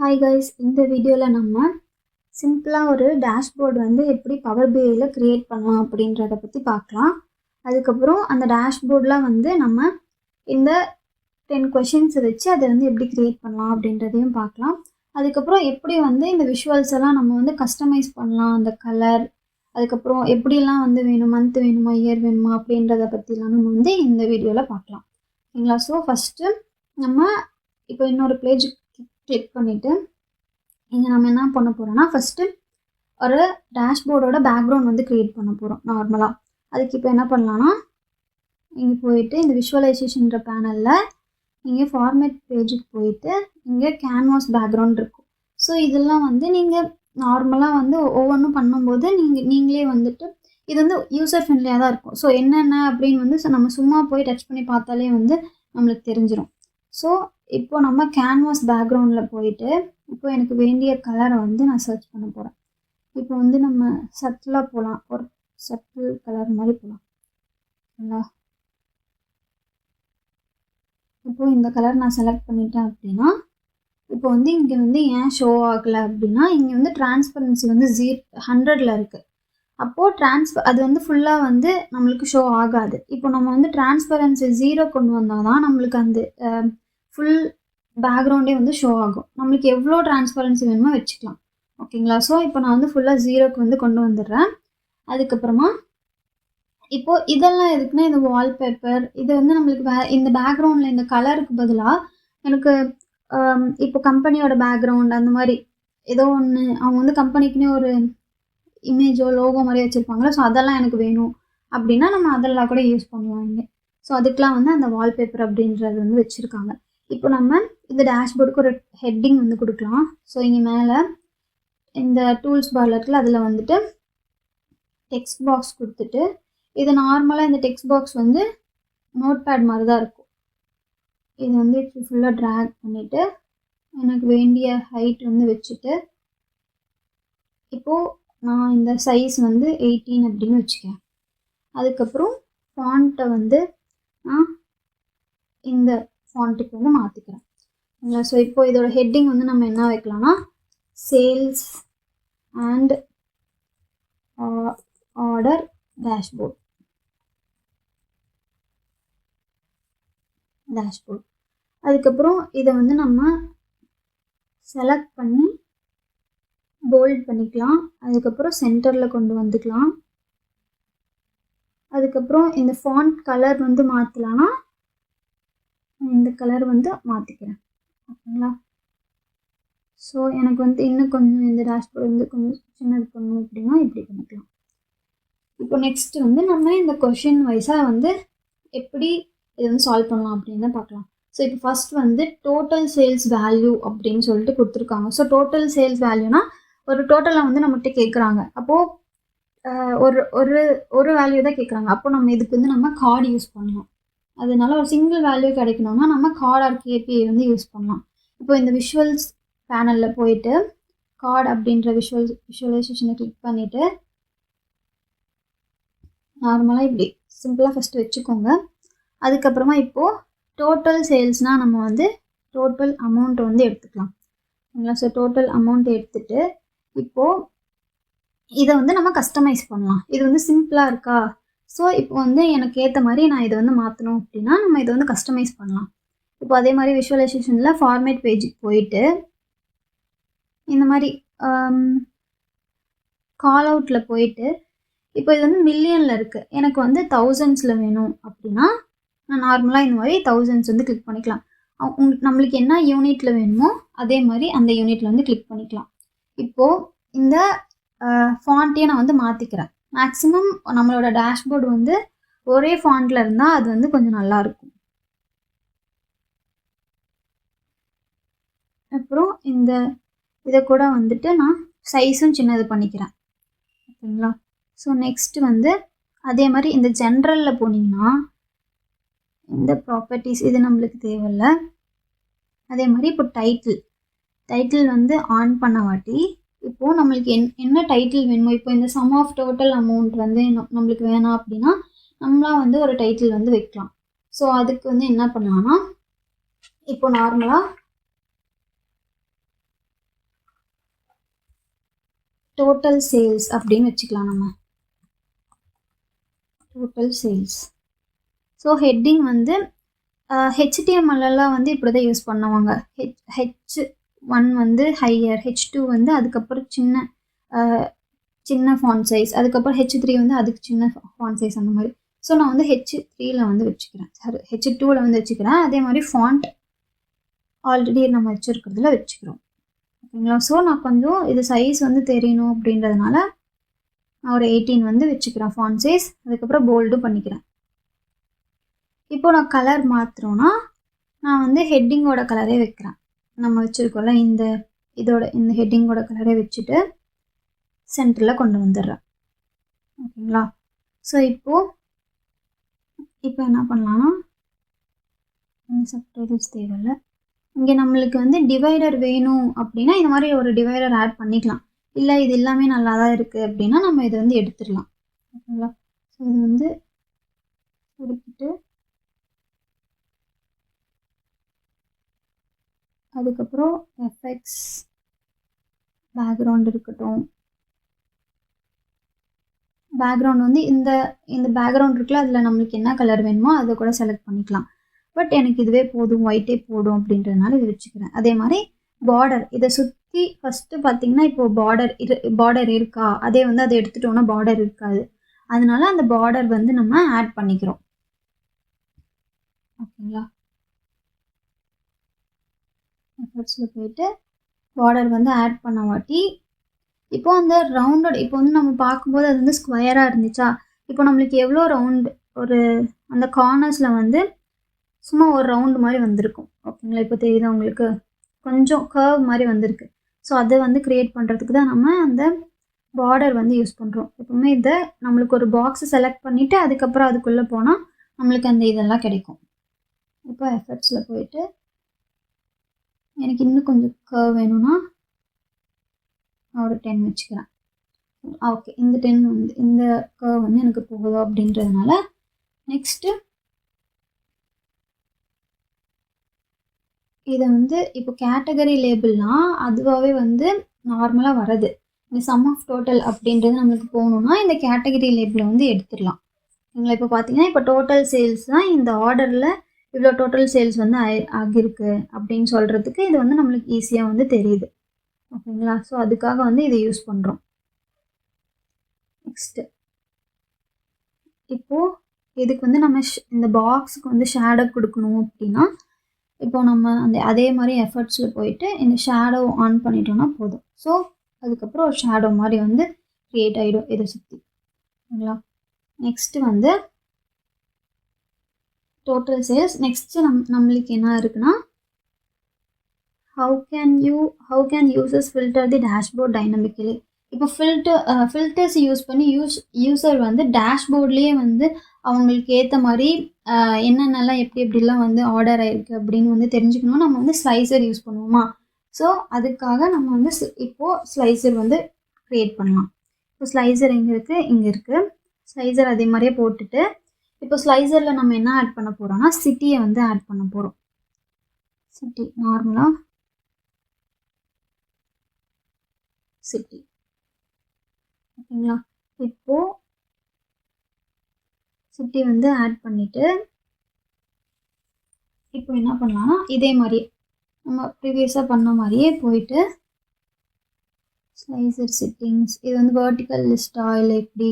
Hi guys, இந்த வீடியோவில் நம்ம சிம்பிளாக ஒரு டேஷ்போர்டு வந்து எப்படி பவர் பிஐயில் க்ரியேட் பண்ணலாம் அப்படின்றத பற்றி பார்க்கலாம். அதுக்கப்புறம் அந்த டேஷ்போர்டில் வந்து நம்ம இந்த 10 கொஷின்ஸை வச்சு அதை வந்து எப்படி க்ரியேட் பண்ணலாம் அப்படின்றதையும் பார்க்கலாம். அதுக்கப்புறம் எப்படி வந்து இந்த விஷுவல்ஸ் எல்லாம் நம்ம வந்து கஸ்டமைஸ் பண்ணலாம், அந்த கலர், அதுக்கப்புறம் எப்படிலாம் வந்து வேணும், மந்த் வேணுமா, இயர் வேணுமா அப்படின்றத பற்றிலாம் நம்ம வந்து இந்த வீடியோவில் பார்க்கலாம். ஓகேங்களா? ஸோ ஃபஸ்ட்டு நம்ம இப்போ இன்னொரு பேஜ் கிளிக் பண்ணிவிட்டு இங்கே நம்ம என்ன பண்ண போகிறோம்னா, ஃபஸ்ட்டு ஒரு டேஷ்போர்டோட பேக்ரவுண்ட் வந்து க்ரியேட் பண்ண போகிறோம் நார்மலாக. அதுக்கு இப்போ என்ன பண்ணலான்னா, இங்கே போயிட்டு இந்த விஷுவலைசேஷன்ற பேனலில் இங்கே ஃபார்மேட் பேஜுக்கு போயிட்டு இங்கே கேன்வாஸ் பேக்ரவுண்ட் இருக்கும். ஸோ இதெல்லாம் வந்து நீங்கள் நார்மலாக வந்து ஒவ்வொன்றும் பண்ணும்போது நீங்களே வந்துட்டு இது வந்து யூசர் ஃப்ரெண்ட்லியாக தான் இருக்கும். ஸோ என்னென்ன அப்படின்னு வந்து நம்ம சும்மா போய் டச் பண்ணி பார்த்தாலே வந்து நம்மளுக்கு தெரிஞ்சிடும். ஸோ இப்போ நம்ம கேன்வாஸ் பேக்ரவுண்டில் போயிட்டு இப்போ எனக்கு வேண்டிய கலரை வந்து நான் சர்ச் பண்ண போகிறேன். இப்போ வந்து நம்ம சட்டிலாக போகலாம், ஒரு சட்டில் கலர் மாதிரி போகலாம். ஓகேங்களா? இப்போது இந்த கலர் நான் செலக்ட் பண்ணிட்டேன் அப்படின்னா, இப்போ வந்து இங்கே வந்து ஏன் ஷோ ஆகலை அப்படின்னா, இங்கே வந்து டிரான்ஸ்பரன்சி வந்து 100ல் இருக்குது. அப்போது அது வந்து ஃபுல்லாக வந்து நம்மளுக்கு ஷோ ஆகாது. இப்போ நம்ம வந்து டிரான்ஸ்பரன்சி 0 கொண்டு வந்தால் தான் நம்மளுக்கு அந்த ஃபுல் பேக்ரவுண்டே வந்து ஷோ ஆகும். நம்மளுக்கு எவ்வளோ டிரான்ஸ்பரன்சி வேணுமோ வச்சுக்கலாம். ஓகேங்களா? ஸோ இப்போ நான் வந்து ஃபுல்லாக 0க்கு வந்து கொண்டு வந்துடுறேன். அதுக்கப்புறமா இப்போது இதெல்லாம் எதுக்குன்னா, இந்த வால்பேப்பர் இது வந்து நம்மளுக்கு இந்த பேக்ரவுண்டில் இந்த கலருக்கு பதிலாக எனக்கு இப்போ கம்பெனியோட பேக்ரவுண்ட் அந்த மாதிரி ஏதோ ஒன்று அவங்க வந்து கம்பெனிக்குன்னே ஒரு இமேஜோ லோகோ மாதிரி வச்சுருப்பாங்களோ, ஸோ அதெல்லாம் எனக்கு வேணும் அப்படின்னா நம்ம அதெல்லாம் கூட யூஸ் பண்ணலாம் இங்கே. ஸோ அதுக்கெலாம் வந்து அந்த வால்பேப்பர் அப்படின்றது வந்து வச்சுருக்காங்க. இப்போ நம்ம இந்த டேஷ்போர்டுக்கு ஒரு ஹெட்டிங் வந்து கொடுக்கலாம். ஸோ இங்கே மேலே இந்த டூல்ஸ் பார் இருக்குல்ல, அதில் வந்துட்டு டெக்ஸ்ட் பாக்ஸ் கொடுத்துட்டு, இது நார்மலாக இந்த டெக்ஸ்ட் பாக்ஸ் வந்து நோட் பேட் மாதிரி தான் இருக்கும். இது வந்து ஃபுல்லாக ட்ராக் பண்ணிவிட்டு எனக்கு வேண்டிய ஹைட் வந்து வச்சுட்டு, இப்போது நான் இந்த சைஸ் வந்து 18 அப்படின்னு வச்சுக்கேன். அதுக்கப்புறம் ஃபாண்ட்டை வந்து நான் இந்த ஃபாண்ட்டுக்கு வந்து மாற்றிக்கிறேன். இல்லைங்களா? ஸோ இப்போ இதோட ஹெட்டிங் வந்து நம்ம என்ன வைக்கலாம்னா, சேல்ஸ் அண்ட் ஆர்டர் டேஷ்போர்ட். அதுக்கப்புறம் இதை வந்து நம்ம செலக்ட் பண்ணி போல்ட் பண்ணிக்கலாம். அதுக்கப்புறம் சென்டரில் கொண்டு வந்துக்கலாம். அதுக்கப்புறம் இந்த ஃபாண்ட் கலர் வந்து மாற்றலான்னா இந்த கலர் வந்து மாற்றிக்கிறேன். ஓகேங்களா? ஸோ எனக்கு வந்து இன்னும் கொஞ்சம் இந்த டேஷ்போர்ட் வந்து கொஞ்சம் சின்னது பண்ணணும் அப்படின்னா இப்படி பண்ணிக்கலாம். இப்போ நெக்ஸ்ட் வந்து நம்ம இந்த கொஷின் வைஸாக வந்து எப்படி இதை வந்து சால்வ் பண்ணலாம் அப்படின்னு பார்க்கலாம். ஸோ இப்போ ஃபஸ்ட் வந்து டோட்டல் சேல்ஸ் வேல்யூ அப்படின்னு சொல்லிட்டு கொடுத்துருக்காங்க. ஸோ டோட்டல் சேல்ஸ் வேல்யூனா ஒரு டோட்டலாக வந்து நம்மகிட்ட கேட்குறாங்க. அப்போது ஒரு வேல்யூ தான் கேட்குறாங்க. அப்போ நம்ம இதுக்கு வந்து நம்ம கார்டு யூஸ் பண்ணலாம். அதனால ஒரு சிங்கிள் வேல்யூ கிடைக்கணும்னா நம்ம கார்டு ஆர் கேபிஐ வந்து யூஸ் பண்ணலாம். இப்போ இந்த விஷுவல்ஸ் பேனலில் போயிட்டு கார்டு அப்படின்ற விஷுவலைசேஷனை கிளிக் பண்ணிவிட்டு நார்மலாக இப்படி சிம்பிளாக ஃபஸ்ட்டு வச்சுக்கோங்க. அதுக்கப்புறமா இப்போது டோட்டல் சேல்ஸ்னால் நம்ம வந்து டோட்டல் அமௌண்ட் வந்து எடுத்துக்கலாம். ஓகேங்களா? ஸோ டோட்டல் அமௌண்ட் எடுத்துகிட்டு இப்போது இதை வந்து நம்ம கஸ்டமைஸ் பண்ணலாம். இது வந்து சிம்பிளாக இருக்கா? ஸோ இப்போ வந்து எனக்கு ஏற்ற மாதிரி நான் இதை வந்து மாற்றணும் அப்படின்னா நம்ம இதை வந்து கஸ்டமைஸ் பண்ணலாம். இப்போ அதே மாதிரி விஷுவலைசேஷனில் ஃபார்மேட் பேஜுக்கு போயிட்டு இந்த மாதிரி கால் அவுட்டில் போயிட்டு இப்போ இது வந்து மில்லியனில் இருக்குது, எனக்கு வந்து தௌசண்ட்ஸில் வேணும் அப்படின்னா நான் நார்மலாக இந்த மாதிரி தௌசண்ட்ஸ் வந்து கிளிக் பண்ணிக்கலாம். நம்மளுக்கு என்ன யூனிட்டில் வேணுமோ அதே மாதிரி அந்த யூனிட்டில் வந்து கிளிக் பண்ணிக்கலாம். இப்போது இந்த ஃபாண்ட்டையே நான் வந்து மாற்றிக்கிறேன். மேக்ஸிமம் நம்மளோட டேஷ்போர்டு வந்து ஒரே ஃபாண்ட்டில் இருந்தால் அது வந்து கொஞ்சம் நல்லாயிருக்கும். அப்புறம் இதை கூட வந்துட்டு நான் சைஸும் சின்னது பண்ணிக்கிறேன். ஓகேங்களா? ஸோ நெக்ஸ்ட்டு வந்து அதே மாதிரி இந்த ஜென்ரலில் போனீங்கன்னா இந்த ப்ராப்பர்ட்டிஸ் இது நம்மளுக்கு தேவையில்லை. அதே மாதிரி இப்போ டைட்டில் வந்து ஆன் பண்ண வாட்டி இப்போது நம்மளுக்கு என்ன டைட்டில் வேணுமோ, இப்போ இந்த சம் ஆஃப் டோட்டல் அமௌண்ட் வந்து நம்மளுக்கு வேணாம் அப்படின்னா நம்மளாம் வந்து ஒரு டைட்டில் வந்து வைக்கலாம். ஸோ அதுக்கு வந்து என்ன பண்ணலாம்னா, இப்போ நார்மலாக டோட்டல் சேல்ஸ் அப்படின்னு வச்சுக்கலாம் நம்ம. Total sales. ஸோ ஹெட்டிங் வந்து ஹெச்டிஎம்எல்லாம் வந்து இப்படி தான் யூஸ் பண்ணுவாங்க. H1 வந்து ஹையர், H2 வந்து அதுக்கப்புறம் சின்ன ஃபாண்ட் சைஸ், அதுக்கப்புறம் H3 வந்து அதுக்கு சின்ன ஃபாண்ட் சைஸ் அந்த மாதிரி. ஸோ நான் வந்து H3ல வந்து வச்சுக்கிறேன், சாரி H2ல வந்து வச்சுக்கிறேன். அதே மாதிரி ஃபாண்ட் ஆல்ரெடி நம்ம வச்சுருக்கிறதுல வச்சுக்கிறோம். ஓகேங்களா? ஸோ நான் கொஞ்சம் இது சைஸ் வந்து தெரியணும் அப்படின்றதுனால நான் ஒரு 18 வந்து வச்சுக்கிறேன் ஃபாண்ட் சைஸ். அதுக்கப்புறம் போல்டும் பண்ணிக்கிறேன். இப்போ நான் கலர் மாற்றுறோன்னா நான் வந்து ஹெட்டிங்கோட கலரே வைக்கிறேன். நம்ம வச்சுருக்கோம்ல இந்த ஹெட்டிங்கோட கலரே வச்சுட்டு சென்டரில் கொண்டு வந்துடுறேன். ஓகேங்களா? ஸோ இப்போ என்ன பண்ணலான்னா, இந்த சப்டைட்டில்ஸ் தேவையில்லை. இங்கே நம்மளுக்கு வந்து டிவைடர் வேணும் அப்படின்னா இந்த மாதிரி ஒரு டிவைடர் ஆட் பண்ணிக்கலாம். இல்லை இது எல்லாமே நல்லா தான் இருக்குது அப்படின்னா நம்ம இதை வந்து எடுத்துடலாம். ஓகேங்களா? ஸோ இது வந்து எடுத்துட்டு அதுக்கப்புறம் எஃபெக்ட்ஸ் பேக்ரவுண்ட் இருக்கட்டும். பேக்ரவுண்ட் வந்து இந்த பேக்ரவுண்ட் இருக்குல்ல, அதில் நம்மளுக்கு என்ன கலர் வேணுமோ அதை கூட செலக்ட் பண்ணிக்கலாம். பட் எனக்கு இதுவே போதும், ஒயிட்டே போடும் அப்படின்றதுனால இதை வச்சுக்கிறேன். அதே மாதிரி பார்டர், இதை சுற்றி ஃபஸ்ட்டு பார்த்தீங்கன்னா இப்போது பார்டர் இருக்கா, அதே வந்து அதை எடுத்துட்டோன்னா பார்டர் இருக்காது. அதனால அந்த பார்டர் வந்து நம்ம ஆட் பண்ணிக்கிறோம். ஓகேங்களா? எஃபர்ட்ஸில் போயிட்டு பார்டர் வந்து ஆட் பண்ண வாட்டி இப்போ அந்த ரவுண்டோட இப்போ வந்து நம்ம பார்க்கும்போது அது வந்து ஸ்கொயராக இருந்துச்சா, இப்போ நம்மளுக்கு எவ்வளோ ரவுண்ட் அந்த கார்னர்ஸில் வந்து சும்மா ஒரு ரவுண்டு மாதிரி வந்திருக்கும். ஓகேங்களா? இப்போ தெரியுதா உங்களுக்கு? கொஞ்சம் கர்வ் மாதிரி வந்திருக்கு. ஸோ அதை வந்து க்ரியேட் பண்ணுறதுக்கு தான் நம்ம அந்த பார்டர் வந்து யூஸ் பண்ணுறோம். எப்பவுமே இதை நம்மளுக்கு ஒரு பாக்ஸை செலக்ட் பண்ணிவிட்டு அதுக்கப்புறம் அதுக்குள்ளே போனால் நம்மளுக்கு அந்த இதெல்லாம் கிடைக்கும். இப்போ எஃபெக்ட்ஸில் போயிட்டு எனக்கு இன்னும் கொஞ்சம் கர்வ் வேணும்னா நான் ஒரு 10 வச்சுக்கிறேன். ஓகே, இந்த 10 வந்து இந்த கர்வ் வந்து எனக்கு போகுதோ அப்படின்றதுனால நெக்ஸ்ட்டு இதை வந்து இப்போ கேட்டகரி லேபிள்னால் அதுவாகவே வந்து நார்மலாக வர்றது. இந்த சம் ஆஃப் டோட்டல் அப்படின்றது நம்மளுக்கு போகணுன்னா இந்த கேட்டகரி லேபிளை வந்து எடுத்துடலாம். எங்களை இப்போ பார்த்தீங்கன்னா இப்போ டோட்டல் சேல்ஸ் தான் இந்த ஆர்டரில் இவ்வளோ டோட்டல் சேல்ஸ் வந்து ஆகியிருக்கு அப்படின்னு சொல்கிறதுக்கு இது வந்து நம்மளுக்கு ஈஸியாக வந்து தெரியுது. ஓகேங்களா? ஸோ அதுக்காக வந்து இதை யூஸ் பண்ணுறோம். நெக்ஸ்ட்டு இப்போது இதுக்கு வந்து நம்ம இந்த பாக்ஸுக்கு வந்து ஷேடோ கொடுக்கணும் அப்படின்னா இப்போ நம்ம அதே மாதிரி எஃபர்ட்ஸில் போயிட்டு இந்த ஷேடோ ஆன் பண்ணிட்டோம்னா போதும். ஸோ அதுக்கப்புறம் ஒரு ஷேடோ மாதிரி வந்து க்ரியேட் ஆகிடும் இதை சுற்றி. ஓகேங்களா? நெக்ஸ்ட்டு வந்து டோட்டல் சேல்ஸ். நெக்ஸ்ட்டு நம்மளுக்கு என்ன இருக்குன்னா, how can users filter the dashboard dynamically. இப்போ ஃபில்டர்ஸ் யூஸ் பண்ணி யூசர் வந்து டேஷ்போர்ட்லேயே வந்து அவங்களுக்கு ஏற்ற மாதிரி என்னென்னலாம் எப்படிலாம் வந்து ஆர்டர் ஆகிருக்கு அப்படின்னு வந்து தெரிஞ்சுக்கணும். நம்ம வந்து ஸ்லைசர் யூஸ் பண்ணுவோமா, ஸோ அதுக்காக நம்ம வந்து இப்போது ஸ்லைசர் வந்து க்ரியேட் பண்ணலாம். இப்போ ஸ்லைசர் எங்கே இருக்குது? இங்கே இருக்குது. ஸ்லைசர் அதே மாதிரியே போட்டுட்டு இப்போ ஸ்லைசரில் நம்ம என்ன ஆட் பண்ண போகிறோம்னா சிட்டியை வந்து ஆட் பண்ண போகிறோம். சிட்டி நார்மலாக சிட்டி. ஓகேங்களா? இப்போது சிட்டி வந்து ஆட் பண்ணிவிட்டு இப்போ என்ன பண்ணலாம்னா இதே மாதிரி நம்ம ப்ரீவியஸாக பண்ண மாதிரியே போயிட்டு ஸ்லைசர் செட்டிங்ஸ், இது வந்து வெர்டிக்கல் லிஸ்ட்டா இல்லை எப்படி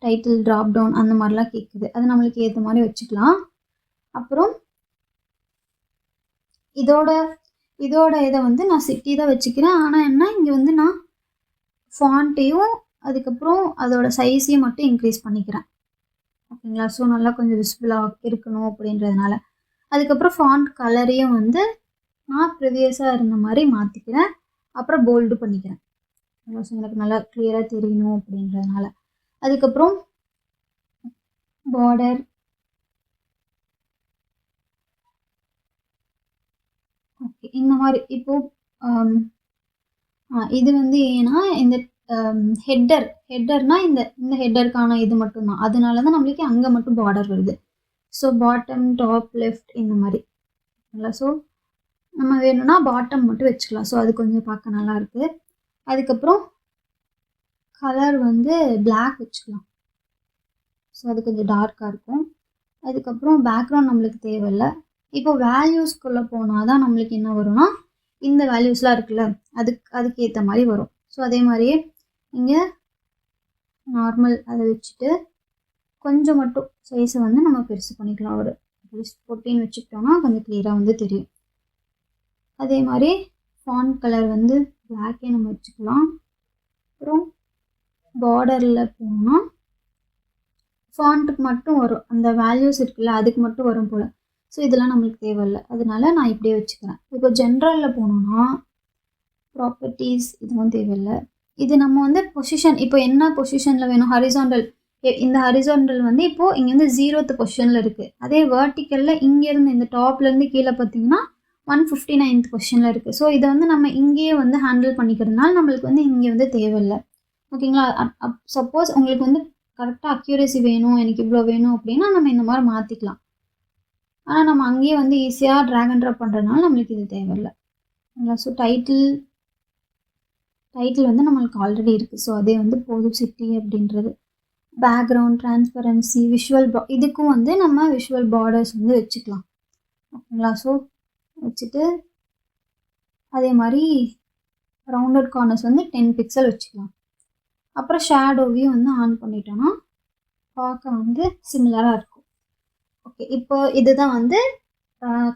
டைட்டில் ட்ராப் டவுன் அந்த மாதிரிலாம் கேட்குது. அது நம்மளுக்கு ஏற்ற மாதிரி வச்சுக்கலாம். அப்புறம் இதோட இதை வந்து நான் சிட்டி தான் வச்சுக்கிறேன். ஆனால் என்ன, இங்கே வந்து நான் ஃபாண்ட்டையும் அதுக்கப்புறம் அதோட சைஸையும் மட்டும் இன்க்ரீஸ் பண்ணிக்கிறேன். ஓகேங்களா? ஸோ நல்லா கொஞ்சம் விசிபிளாக இருக்கணும் அப்படின்றதுனால. அதுக்கப்புறம் ஃபாண்ட் கலரையும் வந்து நான் ப்ரிவியஸாக இருந்த மாதிரி மாற்றிக்கிறேன். அப்புறம் போல்டு பண்ணிக்கிறேன். ஸோ எனக்கு நல்லா கிளியராக தெரியணும் அப்படின்றதுனால. அதுக்கப்புறம் பார்டர், ஓகே இந்த மாதிரி இப்போது இது வந்து ஏன்னா இந்த ஹெட்டர்னால் இந்த ஹெட்டருக்கான இது மட்டும்தான். அதனால தான் நம்மளுக்கு அங்கே மட்டும் பார்டர் வருது. ஸோ பாட்டம், டாப், லெஃப்ட் இந்த மாதிரி. இல்லை, ஸோ நம்ம வேணும்னா பாட்டம் மட்டும் வச்சுக்கலாம். ஸோ அது கொஞ்சம் பார்க்க நல்லாயிருக்கு. அதுக்கப்புறம் கலர் வந்து பிளாக் வச்சுக்கலாம். ஸோ அது கொஞ்சம் டார்க்காக இருக்கும். அதுக்கப்புறம் பேக்ரவுண்ட் நம்மளுக்கு தேவையில்லை. இப்போ வேல்யூஸ்குள்ளே போனால் தான் நம்மளுக்கு என்ன வரும்னா இந்த வேல்யூஸ்லாம் இருக்குல்ல அதுக்கு ஏற்ற மாதிரி வரும். ஸோ அதே மாதிரியே இங்கே நார்மல் அதை வச்சுட்டு கொஞ்சம் மட்டும் சைஸை வந்து நம்ம பெருசு பண்ணிக்கலாம். ஒரு 14 வச்சுக்கிட்டோம்னா கொஞ்சம் கிளியராக வந்து தெரியும். அதே மாதிரி ஃபாண்ட் கலர் வந்து பிளாக்கே நம்ம வச்சுக்கலாம். அப்புறம் பார்டரில் போனால் ஃபாண்ட்டுக்கு மட்டும் வரும், அந்த வேல்யூஸ் இருக்குல்ல அதுக்கு மட்டும் வரும் போல். ஸோ இதெல்லாம் நம்மளுக்கு தேவையில்லை, அதனால நான் இப்படியே வச்சுக்கிறேன். இப்போ ஜென்ரலில் போனோம்னா ப்ராப்பர்ட்டிஸ் இதுவும் தேவையில்லை. இது நம்ம வந்து பொசிஷன், இப்போ என்ன பொசிஷனில் வேணும், ஹரிசாண்டல், இந்த ஹரிசாண்டல் வந்து இப்போது இங்கே வந்து 0th பொசிஷனில் இருக்குது. அதே வேர்ட்டிக்கலில் இங்கேருந்து இந்த டாப்லேருந்து கீழே பார்த்தீங்கன்னா 159th பொசிஷனில் இருக்குது. ஸோ இதை வந்து நம்ம இங்கேயே வந்து ஹேண்டில் பண்ணிக்கிறதுனால நம்மளுக்கு வந்து இங்கே வந்து தேவையில்லை. ஓகேங்களா? சப்போஸ் உங்களுக்கு வந்து கரெக்டாக அக்யூரேசி வேணும், எனக்கு இவ்வளோ வேணும் அப்படின்னா நம்ம இந்த மாதிரி மாற்றிக்கலாம். ஆனால் நம்ம அங்கேயே வந்து ஈஸியாக ட்ராக் அண்ட் ட்ராப் பண்ணுறதுனால நம்மளுக்கு இது தேவையில்லை. ஸோ டைட்டில் வந்து நம்மளுக்கு ஆல்ரெடி இருக்குது. ஸோ அதே வந்து போதும், சிட்டி அப்படின்றது. பேக்ரவுண்ட், டிரான்ஸ்பரன்சி, விஷுவல் இதுக்கும் வந்து நம்ம விஷுவல் பார்டர்ஸ் வந்து வச்சுக்கலாம். ஓகேங்களா? ஸோ வச்சுட்டு அதே மாதிரி ரவுண்டட் கார்னர்ஸ் வந்து 10 பிக்சல் வச்சுக்கலாம். அப்புறம் ஷேடோவையும் வந்து ஆன் பண்ணிட்டோன்னா பார்க்க வந்து சிமிலராக இருக்கும். ஓகே, இப்போ இதுதான் வந்து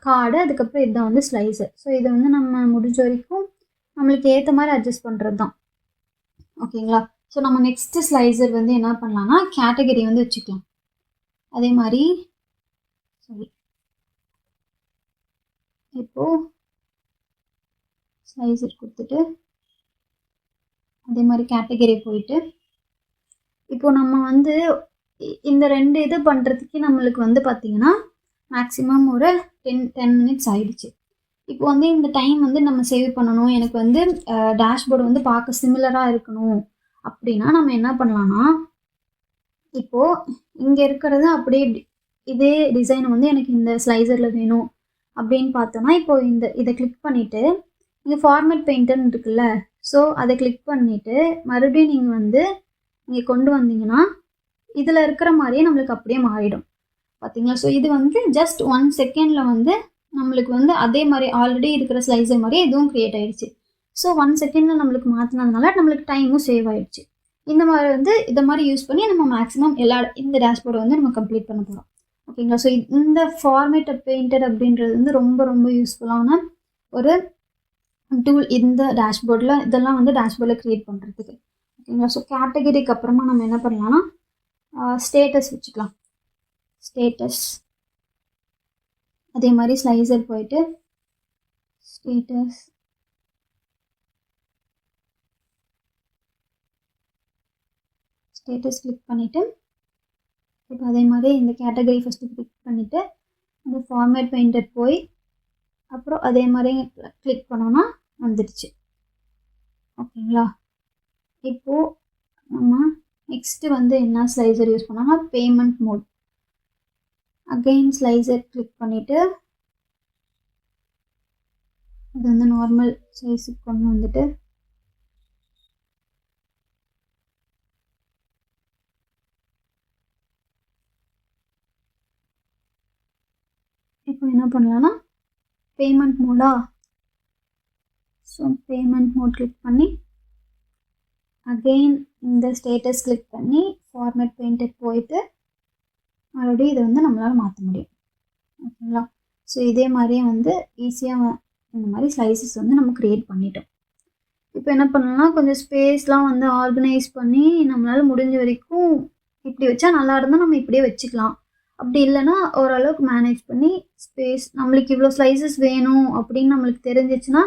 கார்டு. அதுக்கப்புறம் இதுதான் வந்து ஸ்லைஸர். ஸோ இதை வந்து நம்ம முடிஞ்ச வரைக்கும் நம்மளுக்கு ஏற்ற மாதிரி அட்ஜஸ்ட் பண்ணுறது தான். ஓகேங்களா? ஸோ நம்ம நெக்ஸ்ட்டு ஸ்லைஸர் வந்து என்ன பண்ணலாம்னா கேட்டகரி வந்து வச்சுக்கலாம். அதே மாதிரி இப்போது ஸ்லைஸர் கொடுத்துட்டு அதே மாதிரி கேட்டகரி போயிட்டு இப்போது நம்ம வந்து இந்த 2 இது பண்ணுறதுக்கு நம்மளுக்கு வந்து பார்த்திங்கன்னா மேக்ஸிமம் ஒரு 10 மினிட்ஸ் ஆயிடுச்சு. இப்போ வந்து இந்த டைம் வந்து நம்ம சேவ் பண்ணணும், எனக்கு வந்து டேஷ்போர்டு வந்து பார்க்க சிமிலராக இருக்கணும் அப்படின்னா நம்ம என்ன பண்ணலான்னா, இப்போது இங்கே இருக்கிறது அப்படியே இதே டிசைன் வந்து எனக்கு இந்த ஸ்லைசரில் வேணும் அப்படின்னு பார்த்தோன்னா இப்போது இதை கிளிக் பண்ணிவிட்டு இங்கே ஃபார்மேட் பெயிண்டர்னு இருக்குல்ல, ஸோ அதை கிளிக் பண்ணிவிட்டு மறுபடியும் நீங்கள் வந்து இங்கே கொண்டு வந்தீங்கன்னா இதில் இருக்கிற மாதிரியே நம்மளுக்கு அப்படியே மாறிடும். பார்த்தீங்களா? ஸோ இது வந்து ஜஸ்ட் 1 செகண்டில் வந்து நம்மளுக்கு வந்து அதே மாதிரி ஆல்ரெடி இருக்கிற ஸ்லைசர் மாதிரியே இதுவும் க்ரியேட் ஆகிடுச்சு. ஸோ 1 செகண்டில் நம்மளுக்கு மாற்றினதுனால நம்மளுக்கு டைமும் சேவ் ஆகிடுச்சு. இந்த மாதிரி வந்து இதை மாதிரி யூஸ் பண்ணி நம்ம மேக்ஸிமம் இந்த டேஷ்போர்டை வந்து நம்ம கம்ப்ளீட் பண்ண போகிறோம். ஓகேங்களா? ஸோ இந்த ஃபார்மேட் பெயிண்டர் அப்படின்றது வந்து ரொம்ப ரொம்ப யூஸ்ஃபுல்லான ஒரு டூல் இந்த டேஷ்போர்டில். இதெல்லாம் வந்து டேஷ்போர்டில் க்ரியேட் பண்ணுறதுக்கு. ஓகேங்களா? ஸோ கேட்டகரிக்கு அப்புறமா நம்ம என்ன பண்ணலாம்னா ஸ்டேட்டஸ் வச்சுக்கலாம். ஸ்டேட்டஸ் அதே மாதிரி ஸ்லைசர் போயிட்டு ஸ்டேட்டஸ் கிளிக் பண்ணிவிட்டு இப்போ அதே மாதிரி இந்த கேட்டகரி ஃபஸ்ட்டு கிளிக் பண்ணிவிட்டு இந்த ஃபார்மேட் பெயிண்டர் போய் அப்புறம் அதே மாதிரி கிளிக் பண்ணோன்னா வந்துடுச்சு. ஓகேங்களா? இப்போது நம்ம நெக்ஸ்ட்டு வந்து என்ன ஸ்லைசர் யூஸ் பண்ணோம்னா payment mode. Again slicer click பண்ணிவிட்டு இது வந்து நார்மல் சைஸுக்கு கொண்டு வந்துட்டு இப்போ என்ன பண்ணலான்னா பேமெண்ட் மோடா, ஸோ பேமெண்ட் மோட் கிளிக் பண்ணி அகெயின் இந்த ஸ்டேட்டஸ் கிளிக் பண்ணி ஃபார்மேட் பெயிண்டர் போயிட்டு மறுபடியும் இதை வந்து நம்மளால் மாற்ற முடியும். ஓகேங்களா? ஸோ இதே மாதிரியே வந்து ஈஸியாக இந்த மாதிரி ஸ்லைசஸ் வந்து நம்ம க்ரியேட் பண்ணிட்டோம். இப்போ என்ன பண்ணலாம்னா கொஞ்சம் ஸ்பேஸ்லாம் வந்து ஆர்கனைஸ் பண்ணி நம்மளால் முடிஞ்ச வரைக்கும் இப்படி வச்சா நல்லா இருந்தால் நம்ம இப்படியே வச்சுக்கலாம். அப்படி இல்லைன்னா ஓரளவுக்கு மேனேஜ் பண்ணி ஸ்பேஸ் நம்மளுக்கு இவ்வளோ ஸ்லைசஸ் வேணும் அப்படின்னு நம்மளுக்கு தெரிஞ்சிச்சுன்னா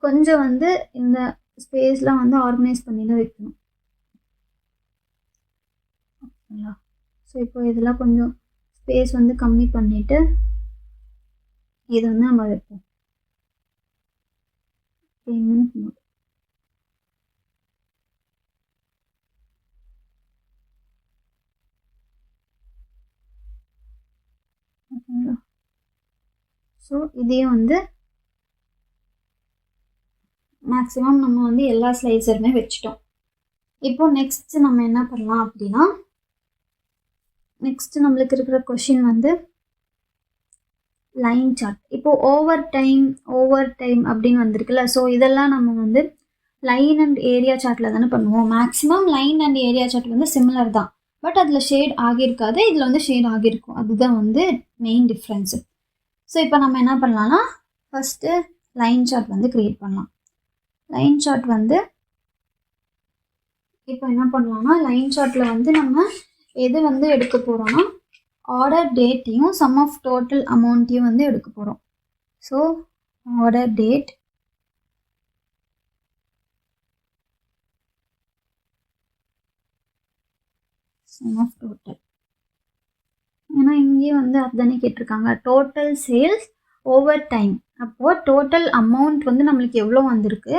கொஞ்சம் வந்து இந்த ஸ்பேஸ்லாம் வந்து ஆர்கனைஸ் பண்ணி தான் வைக்கணும். ஓகேங்களா? ஸோ இப்போ இதெல்லாம் கொஞ்சம் ஸ்பேஸ் வந்து கம்மி பண்ணிவிட்டு இதை வந்து நம்ம வைப்போம். Payment mode. ஓகேங்களா? ஸோ இதே வந்து மேக்ஸிமம் நம்ம வந்து எல்லா ஸ்லைசருமே வச்சுட்டோம். இப்போ நெக்ஸ்ட் நம்ம என்ன பண்ணலாம் அப்படின்னா, நெக்ஸ்ட் நம்மளுக்கு இருக்கிற கொஷின் வந்து லைன் சார்ட். இப்போ ஓவர் டைம் அப்படின்னு வந்திருக்குல்ல. ஸோ இதெல்லாம் நம்ம வந்து லைன் அண்ட் ஏரியா சார்ட்டில் தானே பண்ணுவோம். Maximum line and area chart வந்து சிமிலர் தான், பட் அதில் ஷேட் ஆகியிருக்காது, இதில் வந்து ஷேட் ஆகியிருக்கும். அதுதான் வந்து மெயின் டிஃப்ரென்ஸு. ஸோ இப்போ நம்ம என்ன பண்ணலாம்னா, ஃபஸ்ட்டு லைன் சார்ட் வந்து க்ரியேட் பண்ணலாம். லைன் சார்ட் வந்து இப்போ என்ன பண்ணலாம்னா, லைன் சார்ட்டில் வந்து நம்ம எது வந்து எடுக்க போகிறோம்னா, ஆர்டர் டேட்டையும் சம் ஆஃப் டோட்டல் அமௌண்ட்டையும் வந்து எடுக்க போகிறோம். So order date, sum of total. ஏன்னா இங்கேயும் வந்து அதுதானே கேட்டிருக்காங்க, டோட்டல் சேல்ஸ் ஓவர் டைம். அப்போது டோட்டல் அமௌண்ட் வந்து நம்மளுக்கு எவ்வளோ வந்திருக்கு,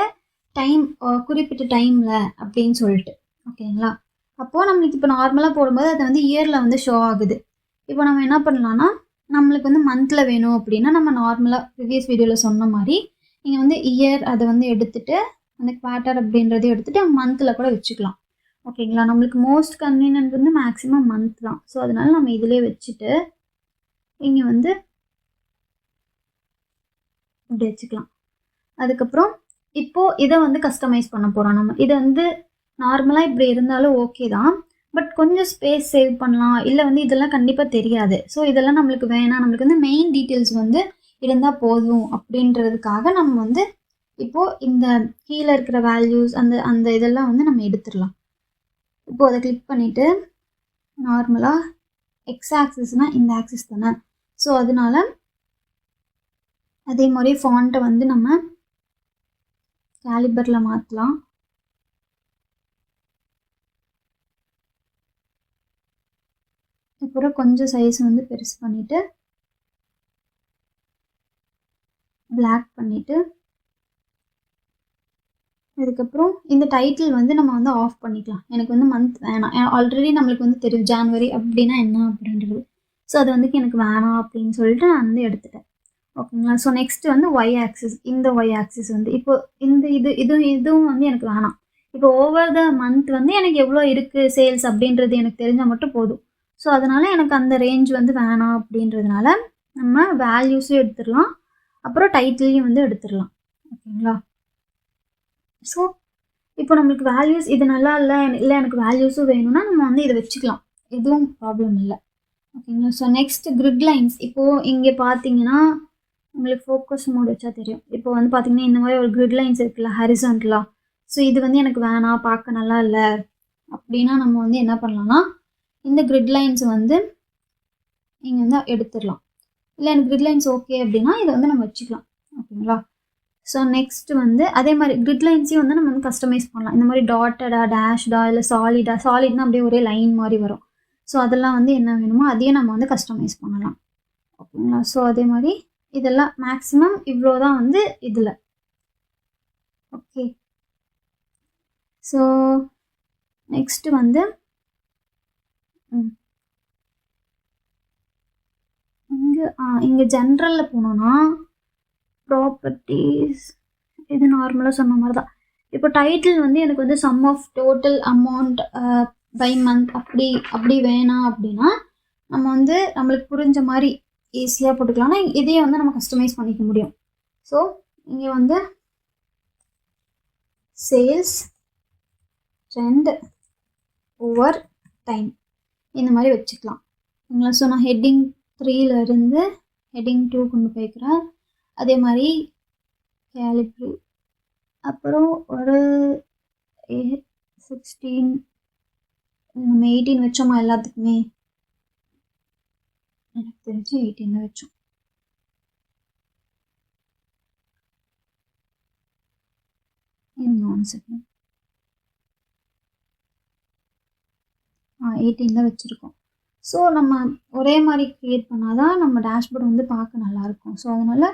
டைம் குறிப்பிட்ட டைமில் அப்படின்னு சொல்லிட்டு. ஓகேங்களா? அப்போது நம்மளுக்கு இப்போ நார்மலாக போடும்போது அது வந்து இயரில் வந்து ஷோ ஆகுது. இப்போ நம்ம என்ன பண்ணலான்னா, நம்மளுக்கு வந்து மந்தில் வேணும் அப்படின்னா நம்ம நார்மலாக ப்ரீவியஸ் வீடியோவில் சொன்ன மாதிரி நீங்கள் வந்து இயர் அதை வந்து எடுத்துகிட்டு அந்த குவார்ட்டர் அப்படின்றதையும் எடுத்துகிட்டு மந்தில் கூட வச்சுக்கலாம். ஓகேங்களா? நம்மளுக்கு மோஸ்ட் கன்வீனியன்ட் வந்து மேக்ஸிமம் மந்த் தான். ஸோ அதனால நம்ம இதிலே வச்சுட்டு இங்கே வந்து இப்படி வச்சுக்கலாம். அதுக்கப்புறம் இப்போது இதை வந்து கஸ்டமைஸ் பண்ண போகிறோம். நம்ம இதை வந்து நார்மலாக இப்படி இருந்தாலும் ஓகே தான், பட் கொஞ்சம் ஸ்பேஸ் சேவ் பண்ணலாம். இல்லை வந்து இதெல்லாம் கண்டிப்பாக தெரியாது. ஸோ இதெல்லாம் நம்மளுக்கு வேணாம், நம்மளுக்கு வந்து மெயின் டீட்டெயில்ஸ் வந்து இருந்தால் போதும் அப்படின்றதுக்காக நம்ம வந்து இப்போது இந்த கீழே இருக்கிற வேல்யூஸ் அந்த இதெல்லாம் வந்து நம்ம எடுத்துடலாம். இப்போது அதை கிளிக் பண்ணிவிட்டு நார்மலாக எக்ஸ் ஆக்சிஸ்னால் இந்த ஆக்சிஸ் தானே. ஸோ அதனால அதே மாதிரி ஃபாண்ட்டை வந்து நம்ம கேலிபரில் மாற்றலாம். அப்புறம் கொஞ்சம் சைஸ் வந்து பெருசு பண்ணிவிட்டு பிளாக் பண்ணிவிட்டு அதுக்கப்புறம் இந்த டைட்டில் வந்து நம்ம வந்து ஆஃப் பண்ணிக்கலாம். எனக்கு வந்து மந்த் வேணாம், ஆல்ரெடி நம்மளுக்கு வந்து தெரியும் ஜான்வரி அப்படின்னா என்ன அப்படின்றது. ஸோ அது வந்து எனக்கு வேணாம் அப்படின்னு சொல்லிட்டு நான் வந்து எடுத்துட்டேன். ஓகேங்களா? ஸோ நெக்ஸ்ட் வந்து ஒய் ஆக்சிஸ். இந்த ஒய் ஆக்சிஸ் வந்து இப்போ இந்த இதுவும் வந்து எனக்கு வேணாம். இப்போ ஓவர் த மந்த் வந்து எனக்கு எவ்வளோ இருக்குது சேல்ஸ் அப்படின்றது எனக்கு தெரிஞ்சால் மட்டும் போதும். ஸோ அதனால் எனக்கு அந்த ரேஞ்ச் வந்து வேணாம் அப்படின்றதுனால நம்ம வேல்யூஸும் எடுத்துடலாம், அப்புறம் டைட்டிலையும் வந்து எடுத்துடலாம். ஓகேங்களா? ஸோ இப்போ நம்மளுக்கு வேல்யூஸ் இது நல்லா இல்லை எனக்கு வேல்யூஸும் வேணும்னா நம்ம வந்து இதை வச்சுக்கலாம், எதுவும் ப்ராப்ளம் இல்லை. ஓகேங்களா? So next grid lines. இப்போது இங்கே பார்த்தீங்கன்னா உங்களுக்கு ஃபோக்கஸ் மோட் வச்சா தெரியும். இப்போ வந்து பார்த்தீங்கன்னா இந்த மாதிரி ஒரு கிரிட் லைன்ஸ் இருக்குல்ல ஹரிசான்டலாக. ஸோ இது வந்து எனக்கு வேணாம், பார்க்க நல்லா இல்லை அப்படின்னா நம்ம வந்து என்ன பண்ணலாம்னா இந்த கிரிட் லைன்ஸ் வந்து இங்கே வந்து எடுத்துடலாம். இல்லை எனக்கு கிரிட் லைன்ஸ் ஓகே அப்படின்னா இதை வந்து நம்ம வச்சுக்கலாம். ஓகேங்களா? ஸோ நெக்ஸ்ட் வந்து அதே மாதிரி கிரிட் லைன்ஸையும் வந்து நம்ம வந்து கஸ்டமைஸ் பண்ணலாம். இந்த மாதிரி டாட்டடா, டேஷ்டா, இல்லை சாலிட்னா அப்படியே ஒரே லைன் மாதிரி வரும். ஸோ அதெல்லாம் வந்து என்ன வேணுமோ அதையும் நம்ம வந்து கஸ்டமைஸ் பண்ணலாம். ஓகேங்களா? ஸோ அதே மாதிரி இதெல்லாம் மேக்ஸிமம் இவ்வளோ தான் வந்து இதில். ஓகே. ஸோ நெக்ஸ்ட்டு வந்து இங்கே ஜென்ரலில் போனோன்னா ப்ராப்பர்ட்டிஸ் இது நார்மலாக சொன்ன மாதிரி தான். இப்போ டைட்டில் வந்து எனக்கு வந்து sum of total amount by month அப்படி வேணாம் அப்படின்னா நம்ம வந்து நம்மளுக்கு புரிஞ்ச மாதிரி ஈஸியாக போட்டுக்கலாம். ஆனால் இதையே வந்து நம்ம கஸ்டமைஸ் பண்ணிக்க முடியும். ஸோ இங்கே வந்து சேல்ஸ் ட்ரெண்ட் ஓவர் டைம் இந்த மாதிரி வச்சுக்கலாம். சரிங்களா? ஸோ நான் ஹெட்டிங் 3 ஹெட்டிங் 2 கொண்டு போய்க்கிறேன். அதே மாதிரி கேலிப்ரி, அப்புறம் ஒரு 16 நம்ம 18 வச்சோமா எல்லாத்துக்குமே, எனக்கு தெரிஞ்சு 18 தான் வச்சோம். இன்னும் 18 தான் வச்சுருக்கோம். ஸோ நம்ம ஒரே மாதிரி க்ரியேட் பண்ணால் தான் நம்ம டேஷ்போர்ட் வந்து பார்க்க நல்லாயிருக்கும். ஸோ அதனால்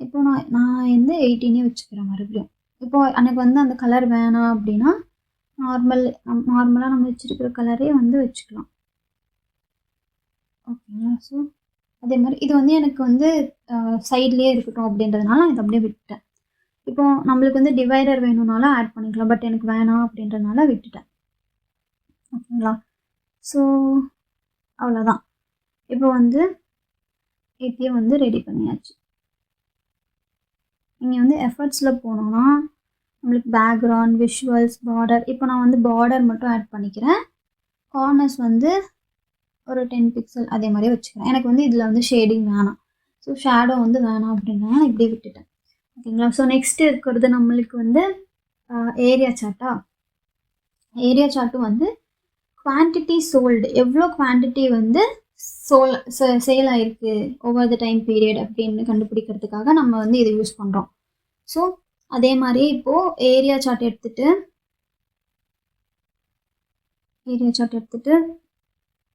இப்போ நான் வந்து 18 வச்சுக்கிறேன் மறுபடியும். இப்போ எனக்கு வந்து அந்த கலர் வேணாம் அப்படின்னா நார்மலாக நம்ம வச்சுருக்கிற கலரே வந்து வச்சுக்கலாம். ஓகேங்களா? ஸோ அதே மாதிரி இது வந்து எனக்கு வந்து சைட்லேயே இருக்கட்டும் அப்படின்றதுனால நான் இதை அப்படியே விட்டுட்டேன். இப்போ நம்மளுக்கு வந்து டிவைடர் வேணும்னாலும் ஆட் பண்ணிக்கலாம், பட் எனக்கு வேணாம் அப்படின்றதுனால விட்டுட்டேன். ஓகேங்களா? ஸோ அவ்வளோதான். இப்போ வந்து இப்பயும் வந்து ரெடி பண்ணியாச்சு. இங்கே வந்து எஃபர்ட்ஸில் போனோன்னா நம்மளுக்கு பேக்ரவுண்ட், விஷுவல்ஸ், பார்டர். இப்போ நான் வந்து பார்டர் மட்டும் ஆட் பண்ணிக்கிறேன். கார்னர்ஸ் வந்து ஒரு 10 பிக்சல் அதே மாதிரி வச்சுக்கிறேன். எனக்கு வந்து இதில் வந்து ஷேடிங் வேணாம், ஸோ ஷேடோ வந்து வேணாம் அப்படின்றனால நான் இப்படியே விட்டுட்டேன். ஓகேங்களா? ஸோ நெக்ஸ்ட் இருக்கிறது நம்மளுக்கு வந்து ஏரியா சார்ட்டா. ஏரியா சார்ட்டும் வந்து குவான்டிட்டி சோல்டு, எவ்வளோ குவான்டிட்டி வந்து சேல் ஆயிருக்கு ஓவர் த டைம் பீரியட் அப்படின்னு கண்டுபிடிக்கிறதுக்காக நம்ம வந்து இதை யூஸ் பண்ணுறோம். ஸோ அதே மாதிரி இப்போது ஏரியா சார்ட் எடுத்துகிட்டு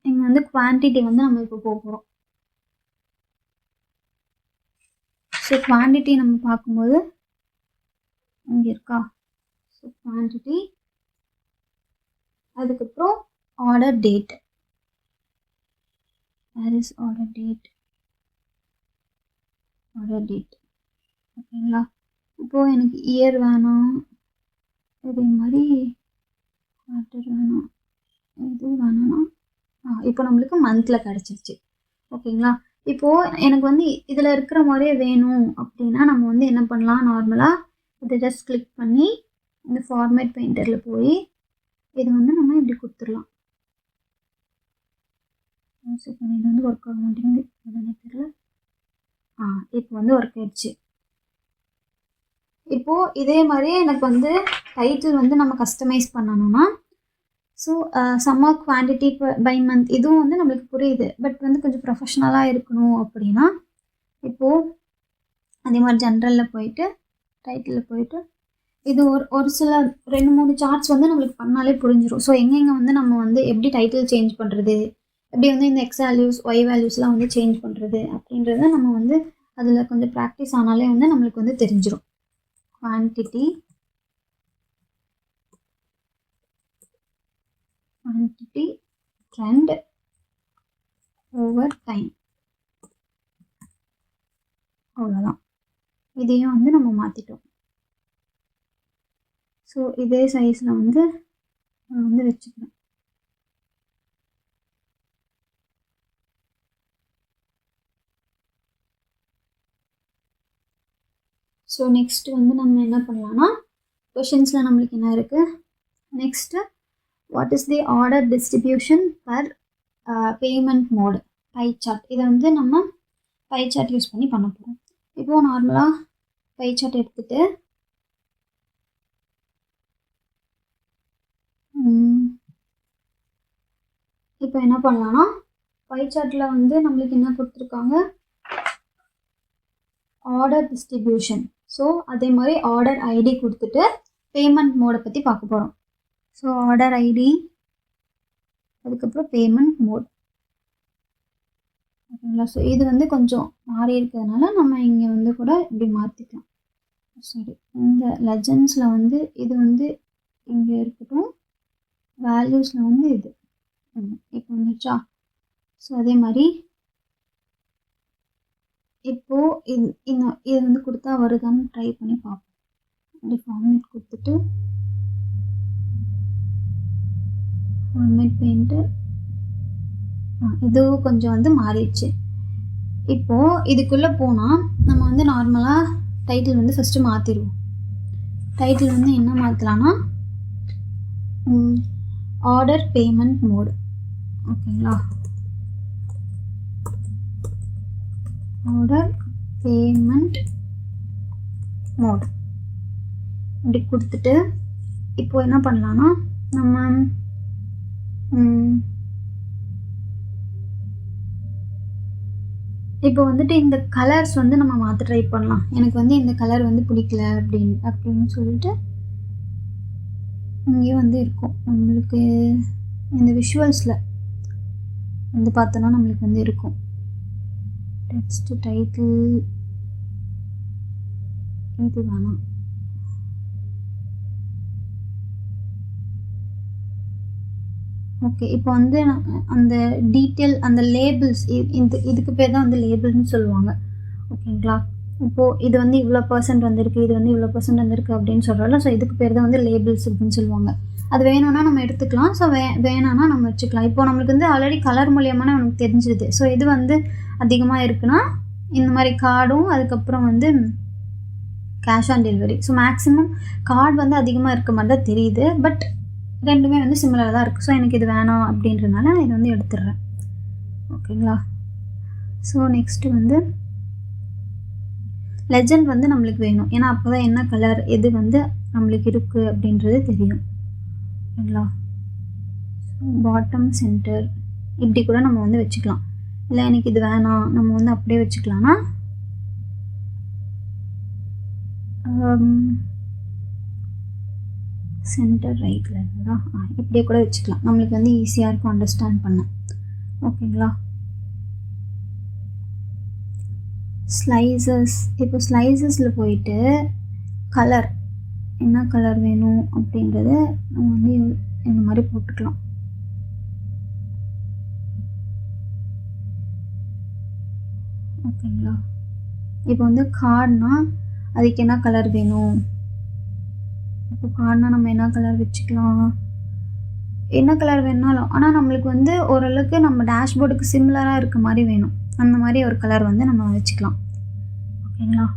இங்கே வந்து குவான்டிட்டி வந்து நம்ம இப்போ போகிறோம். ஸோ குவான்டிட்டி நம்ம பார்க்கும்போது இங்கே இருக்கா? ஸோ குவான்டிட்டி, அதுக்கப்புறம் order date. Where is order date? Order date. ஓகேங்களா? இப்போது எனக்கு இயர் வேணாம், இதே மாதிரி குவார்ட்டர் வேணாம், இது வேணாம்னா இப்போ நம்மளுக்கு மந்தில் கிடச்சிருச்சு. ஓகேங்களா? இப்போது எனக்கு வந்து இதில் இருக்கிற மாதிரியே வேணும் அப்படின்னா நம்ம வந்து என்ன பண்ணலாம், நார்மலாக இதை ஜஸ்ட் கிளிக் பண்ணி இந்த ஃபார்மேட் பெயிண்டரில் போய் இது வந்து நம்ம இப்படி கொடுத்துடலாம். இது வந்து ஒர்க் ஆக மாட்டேங்குது, எதுன்னு தெரியல. இப்போ வந்து ஒர்க் ஆயிடுச்சு. இப்போது இதே மாதிரியே எனக்கு வந்து டைட்டில் வந்து நம்ம கஸ்டமைஸ் பண்ணணும்னா, so sum of quantity by month இதுவும் வந்து நம்மளுக்கு புரியுது, பட் வந்து கொஞ்சம் ப்ரொஃபஷ்னலாக இருக்கணும் அப்படின்னா இப்போது அதே மாதிரி ஜென்ரலில் போயிட்டு டைட்டிலில் போயிட்டு இது ஒரு சில 2-3 சார்ட்ஸ் வந்து நம்மளுக்கு பண்ணாலே புரிஞ்சிடும். ஸோ எங்கெங்கே வந்து நம்ம வந்து எப்படி டைட்டில் சேஞ்ச் பண்ணுறது, எப்படி வந்து இந்த எக்ஸ் வேல்யூஸ் ஒய் வேல்யூஸ்லாம் வந்து சேஞ்ச் பண்ணுறது அப்படின்றத நம்ம வந்து அதில் கொஞ்சம் ப்ராக்டிஸ் ஆனாலே வந்து நம்மளுக்கு வந்து தெரிஞ்சிடும். குவான்டிட்டி ட்ரெண்ட் ஓவர் டைம், அவ்வளோதான். இதையும் வந்து நம்ம மாற்றிட்டோம். ஸோ இதே சைஸில் வந்து நான் வந்து வச்சுக்கிறேன். ஸோ நெக்ஸ்ட்டு வந்து நம்ம என்ன பண்ணலான்னா, கொஷின்ஸில் நம்மளுக்கு என்ன இருக்குது, next what is the order distribution per payment mode, by chart. இதை வந்து நம்ம பை சார்ட் யூஸ் பண்ணி பண்ண போகிறோம். இப்போது நார்மலாக பை சார்ட் எடுத்துகிட்டு இப்போ என்ன பண்ணலான்னா, பை சார்ட்டில் வந்து நம்மளுக்கு என்ன கொடுத்துருக்காங்க, ஆர்டர் டிஸ்ட்ரிபியூஷன். ஸோ அதே மாதிரி ஆர்டர் ஐடி கொடுத்துட்டு பேமெண்ட் மோடை பற்றி பார்க்க போகிறோம். ஸோ ஆர்டர் ஐடி, அதுக்கப்புறம் பேமெண்ட் மோட். ஓகேங்களா? ஸோ இது வந்து கொஞ்சம் மாறி இருக்கிறதுனால நம்ம இங்கே வந்து கூட இப்படி மாற்றிக்கலாம். சாரி, இந்த லெஜன்ஸில் வந்து இது வந்து இங்கே இருக்கட்டும், வேல்யூஸில் வந்து இது இப்போ வந்துச்சா. ஸோ அதே மாதிரி இப்போது இது வந்து கொடுத்தா வருதான்னு ட்ரை பண்ணி பார்ப்போம். அப்படி ஃபார்மேட் கொடுத்துட்டு ஃபார்மேட் பெயிண்டர், இதுவும் கொஞ்சம் வந்து மாறிடுச்சு. இப்போது இதுக்குள்ளே போனால் நம்ம வந்து நார்மலாக டைட்டில் வந்து ஃபஸ்ட்டு மாற்றிடுவோம். டைட்டில் வந்து என்ன மாற்றலான்னா ஆர்டர் பேமெண்ட் மோடு. ஓகேங்களா? ஆர்டர் பேமெண்ட் மோட் இப்படி கொடுத்துட்டு இப்போ என்ன பண்ணலான்னா நம்ம இப்போ வந்துட்டு இந்த கலர்ஸ் வந்து நம்ம மாற்ற ட்ரை பண்ணலாம். எனக்கு வந்து இந்த கலர் வந்து பிடிக்கல அப்படின்னு சொல்லிட்டு இங்கே வந்து இருக்கும். நம்மளுக்கு இந்த விஷுவல்ஸில் வந்து பார்த்தோன்னா நம்மளுக்கு வந்து இருக்கும் டெக்ஸ்ட் டைட்டில், இது வேணாம். ஓகே, இப்போ வந்து அந்த டீட்டெயில், அந்த லேபிள்ஸ், இதுக்கு பேர் தான் வந்து லேபிள்னு சொல்லுவாங்க. ஓகேங்களா? இப்போது இது வந்து இவ்வளோ % வந்திருக்கு, இது வந்து இவ்வளோ % வந்திருக்கு அப்படின்னு சொல்கிறோம்ல. ஸோ இதுக்கு பேர் தான் வந்து லேபிள்ஸ் அப்படின்னு சொல்லுவாங்க. அது வேணும்னா நம்ம எடுத்துக்கலாம். ஸோ வேணான்னா நம்ம வச்சுக்கலாம். இப்போது நம்மளுக்கு வந்து ஆல்ரெடி கலர் மூலியமாக நமக்கு தெரிஞ்சிடுது. ஸோ இது வந்து அதிகமாக இருக்குன்னா இந்த மாதிரி கார்டும் அதுக்கப்புறம் வந்து cash on delivery. So maximum card வந்து அதிகமாக இருக்க மாதிரி தான் தெரியுது. பட் ரெண்டுமே வந்து சிமிலராக தான் இருக்குது. ஸோ எனக்கு இது வேணாம் அப்படின்றதுனால நான் இதை வந்து எடுத்துடுறேன். ஓகேங்களா? ஸோ நெக்ஸ்ட்டு வந்து லெஜண்ட் வந்து நம்மளுக்கு வேணும். ஏன்னா அப்போ தான் என்ன கலர் எது வந்து நம்மளுக்கு இருக்குது அப்படின்றது தெரியும். ஓகேங்களா? பாட்டம் சென்டர் இப்படி கூட நம்ம வந்து வச்சுக்கலாம். இல்லை எனக்கு இது வேணாம் நம்ம வந்து அப்படியே வச்சுக்கலாம்னா சென்டர் ரைட்டில் இருந்தா இப்படியே கூட வச்சுக்கலாம். நம்மளுக்கு வந்து ஈஸியாக இருக்கும் அண்டர்ஸ்டாண்ட் பண்ண. ஓகேங்களா? ஸ்லைசஸ். இப்போ ஸ்லைசஸில் போயிட்டு கலர் என்ன கலர் வேணும் அப்படின்றத நம்ம வந்து இந்த மாதிரி போட்டுக்கலாம். ஓகேங்களா? இப்போ வந்து கார்டுனா அதுக்கு என்ன கலர் வேணும். இப்போ கார்டுனா நம்ம என்ன கலர் வச்சுக்கலாம், என்ன கலர் வேணாலும். ஆனால் நம்மளுக்கு வந்து ஓரளவுக்கு நம்ம டேஷ்போர்டுக்கு சிமிலராக இருக்க மாதிரி வேணும். அந்த மாதிரி ஒரு கலர் வந்து நம்ம வச்சுக்கலாம். ஓகேங்களா?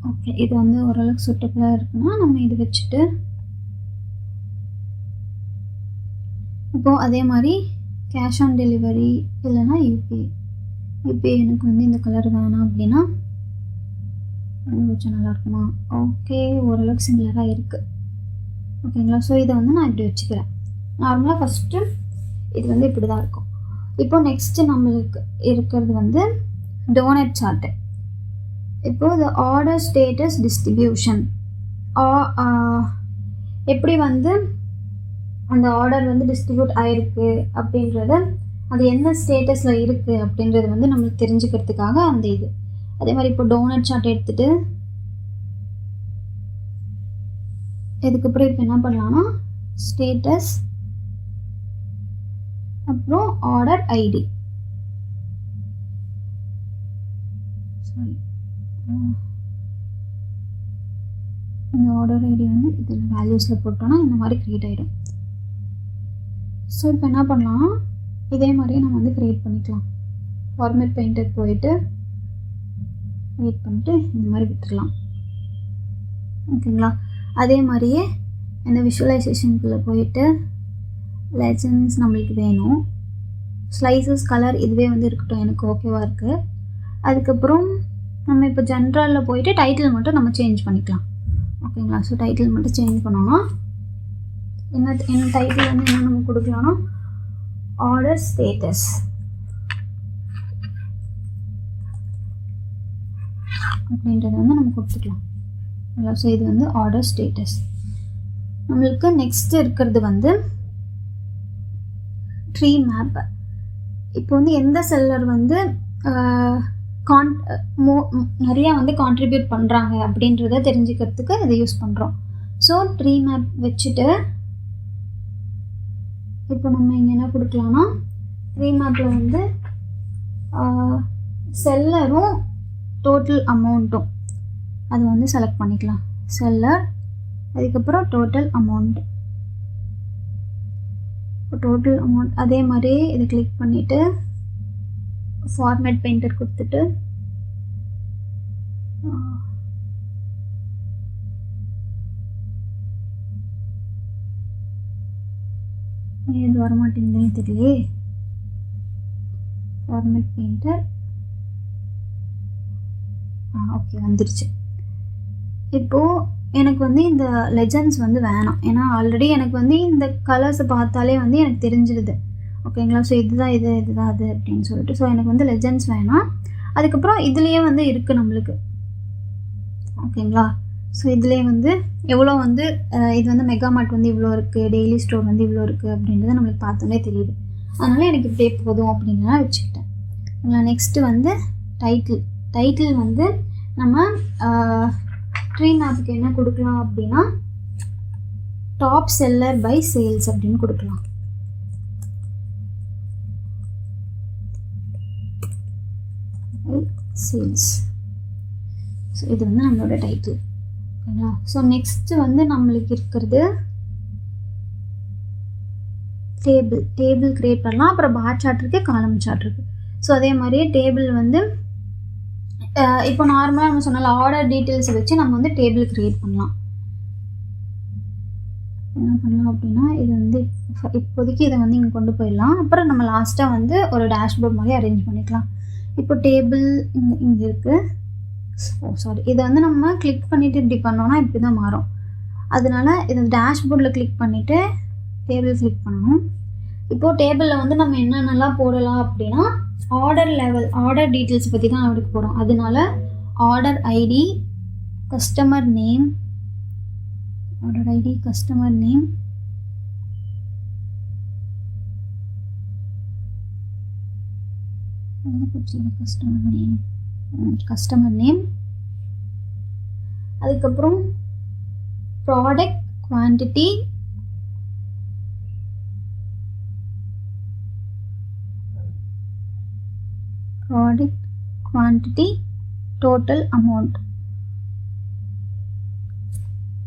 ஓகே, இது வந்து ஓரளவுக்கு சூட்டபுளாக இருக்குன்னா நம்ம இது வச்சுட்டு இப்போது அதே மாதிரி கேஷ் ஆன் டெலிவரி இல்லைன்னா யூபிஐ எனக்கு வந்து இந்த கலர் வேணாம் அப்படின்னா வச்சா நல்லாயிருக்குமா? ஓகே, ஓரளவுக்கு சிமிலராக இருக்குது. ஓகேங்களா? ஸோ இதை வந்து நான் இப்படி வச்சுக்கிறேன். நார்மலாக ஃபஸ்ட்டு இது வந்து இப்படி தான் இருக்கும். இப்போ நெக்ஸ்ட்டு நம்மளுக்கு இருக்கிறது வந்து டோனட் சார்ட்டு. இப்போது இந்த ஆர்டர் ஸ்டேட்டஸ் டிஸ்ட்ரிபியூஷன் எப்படி வந்து அந்த ஆர்டர் வந்து டிஸ்ட்ரிபியூட் ஆகிருக்கு அப்படின்றத அது என்ன ஸ்டேட்டஸில் இருக்குது அப்படின்றது வந்து நம்மளுக்கு தெரிஞ்சுக்கிறதுக்காக அந்த இது. அதே மாதிரி இப்போ டோனட் சார்ட் எடுத்துகிட்டு இதுக்கப்புறம் இப்போ என்ன பண்ணலான்னா ஸ்டேட்டஸ் அப்புறம் ஆர்டர் ஐடி. சாரி, இந்த ஆர்டர் ஐடி வந்து இதில் வேல்யூஸில் போட்டோன்னா இந்த மாதிரி க்ரியேட் ஆகிடும். ஸோ இப்போ என்ன பண்ணலாம், இதே மாதிரியே நம்ம வந்து க்ரியேட் பண்ணிக்கலாம். ஃபார்மேட் பெயிண்டர் போயிட்டு வெயிட் பண்ணிட்டு இந்த மாதிரி விட்டுடலாம். ஓகேங்களா? அதே மாதிரியே இந்த விஷுவலைசேஷனுக்குள்ளே போயிட்டு லெஜண்ட்ஸ் நம்மளுக்கு வேணும். ஸ்லைசஸ் கலர் இதுவே வந்து இருக்கட்டும், எனக்கு ஓகேவாக இருக்குது. அதுக்கப்புறம் நம்ம இப்போ ஜென்ரலில் போயிட்டு டைட்டில் மட்டும் நம்ம சேஞ்ச் பண்ணிக்கலாம். ஓகேங்களா? ஸோ டைட்டில் மட்டும் சேஞ்ச் பண்ணோன்னா என்ன டைட்டில் வந்து என்ன நம்ம கொடுக்கலாம்னா ஆர்டர் ஸ்டேட்டஸ் அப்படின்றத வந்து நம்ம கொடுத்துக்கலாம். ஸோ இது வந்து ஆர்டர் ஸ்டேட்டஸ். நம்மளுக்கு நெக்ஸ்ட் இருக்கிறது வந்து ட்ரீ மேப். இப்போ வந்து எந்த செல்லர் வந்து நிறையா வந்து கான்ட்ரிபியூட் பண்ணுறாங்க அப்படின்றத தெரிஞ்சுக்கிறதுக்கு இதை யூஸ் பண்ணுறோம். ஸோ ட்ரீ மேப் வச்சுட்டு இப்போ நம்ம இங்கே என்ன கொடுக்கலாம்னா ட்ரீ மேப்பில் வந்து செல்லரும் டோட்டல் அமௌண்ட்டும் அது வந்து செலக்ட் பண்ணிக்கலாம். செல்லர் அதுக்கப்புறம் டோட்டல் அமௌண்ட். இப்போ டோட்டல் அமௌண்ட் அதே மாதிரி இதை கிளிக் பண்ணிவிட்டு ஃபார்மேட் பெயிண்டர் கொடுத்துட்டு இது வரமாட்டேங்குதுன்னு தெரியலையே. ஃபார்மேட் பெயிண்டர் ஓகே வந்துருச்சு. இப்போது எனக்கு வந்து இந்த லெஜண்ட்ஸ் வந்து வேணாம். ஏன்னா ஆல்ரெடி எனக்கு வந்து இந்த கலர்ஸை பார்த்தாலே வந்து எனக்கு தெரிஞ்சிடுது. ஓகேங்களா? ஸோ இதுதான் இதுதான் அது அப்படின்னு சொல்லிட்டு. ஸோ எனக்கு வந்து லெஜண்ட்ஸ் வேணாம். அதுக்கப்புறம் இதுலேயே வந்து இருக்குது நம்மளுக்கு. ஓகேங்களா? ஸோ இதுலேயே வந்து எவ்வளோ வந்து இது வந்து மெகா மார்ட் வந்து இவ்வளோ இருக்குது, டெய்லி ஸ்டோர் வந்து இவ்வளோ இருக்குது அப்படின்றத நம்மளுக்கு பார்த்தோன்னே தெரியுது. அதனால் எனக்கு இப்படியே போதும் அப்படின்னு நான் வச்சுக்கிட்டேன். நெக்ஸ்ட்டு வந்து டைட்டில் வந்து நம்ம ட்ரீ மேப்புக்கு என்ன கொடுக்கலாம் அப்படின்னா டாப் செல்லர் பை சேல்ஸ் அப்படின்னு கொடுக்கலாம். சேல்ஸ். ஸோ இது வந்து நம்மளோட டைட்டில். ஓகேங்களா? ஸோ நெக்ஸ்ட்டு வந்து நம்மளுக்கு இருக்கிறது டேபிள் க்ரியேட் பண்ணலாம். அப்புறம் பார் சார்ட் இருக்குது, காலம் சார்ட் இருக்குது. ஸோ அதே மாதிரியே டேபிள் வந்து இப்போ நார்மலாக நம்ம சொன்னால ஆர்டர் டீட்டெயில்ஸை வச்சு நம்ம வந்து டேபிள் க்ரியேட் பண்ணலாம். என்ன பண்ணலாம் அப்படின்னா இது வந்து இப்போதைக்கு இதை வந்து இங்கே கொண்டு போயிடலாம். அப்புறம் நம்ம லாஸ்ட்டாக வந்து ஒரு டேஷ்போர்ட் மாதிரி அரேஞ்ச் பண்ணிக்கலாம். இப்போ டேபிள் இங்கே இருக்குது. சாரி, இதை வந்து நம்ம கிளிக் பண்ணிவிட்டு இப்படி பண்ணோன்னா இப்படி தான் மாறும். அதனால இதை டேஷ்போர்டில் கிளிக் பண்ணிவிட்டு டேபிள் கிளிக் பண்ணணும். இப்போது டேபிளில் வந்து நம்ம என்னென்னலாம் போடலாம் அப்படின்னா ஆர்டர் டீட்டெயில்ஸ் பற்றி தான் அவருக்கு போகிறோம். அதனால order ID, customer name, customer name, அதுக்கப்புறம் ப்ராடக்ட் குவான்டிட்டி, டோட்டல் அமௌண்ட்